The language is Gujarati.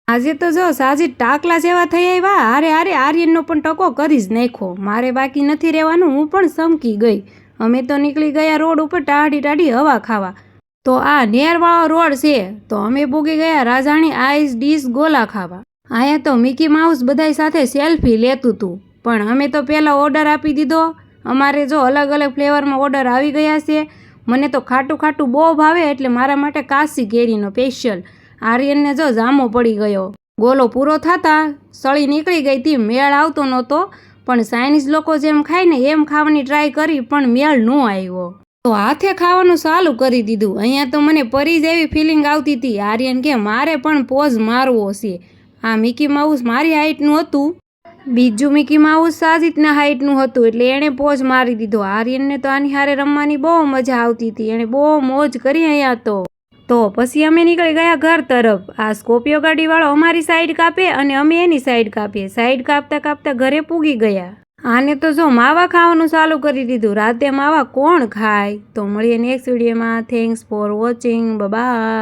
આજે તો જો સાજી ટાકલા જેવા થઈ આવ્યા. હારે હારે આર્યનનો પણ ટકો કરી જ નાખ્યો. મારે બાકી નથી રહેવાનું, હું પણ સમકી ગઈ. અમે તો નીકળી ગયા રોડ ઉપર ટાઢી ટાઢી હવા ખાવા. તો આ નેરવાળો રોડ છે, તો અમે પૂગી ગયા રાજાણી આઈસ ડીશ ગોલા ખાવા. અહીંયા તો મિકી માઉસ બધાય સાથે સેલ્ફી લેતું હતું, પણ અમે તો પહેલાં ઓર્ડર આપી દીધો. અમારે જો અલગ અલગ ફ્લેવરમાં ઓર્ડર આવી ગયા છે. મને તો ખાટું ખાટું બહુ ભાવે, એટલે મારા માટે કાશી કેરીનો સ્પેશિયલ. આર્યનને જો જામો પડી ગયો. ગોલો પૂરો થતાં સળી નીકળી ગઈ હતી. મેળ આવતો નહોતો, પણ ચાઇનીઝ લોકો જેમ ખાય ને એમ ખાવાની ટ્રાય કરી, પણ મેળ ન આવ્યો. તો હાથે ખાવાનું ચાલુ કરી દીધું. અહીંયા તો મને પરી જેવી ફિલિંગ આવતી હતી. આર્યન કે મારે પણ પોઝ મારવો છે. આ મિકી માઉસ મારી હાઇટનું હતું, બીજું મિકી માઉસ સાજીદના હાઇટનું હતું, એટલે એણે પોઝ મારી દીધો. આર્યનને તો આની હારે રમવાની બહુ મજા આવતી હતી. એણે બહુ મોજ કરી અહીંયા તો પછી અમે નીકળી ગયા ઘર તરફ. આ સ્કોર્પિયો ગાડીવાળો અમારી સાઈડ કાપે અને અમે એની સાઈડ કાપીએ. સાઈડ કાપતા કાપતા ઘરે પૂગી ગયા. આને તો જો માવા ખાવાનું ચાલુ કરી દીધું. રાતે માવા કોણ ખાય? તો મળીએ નેક્સ્ટ વિડીયોમાં. Thanks for watching. બાય.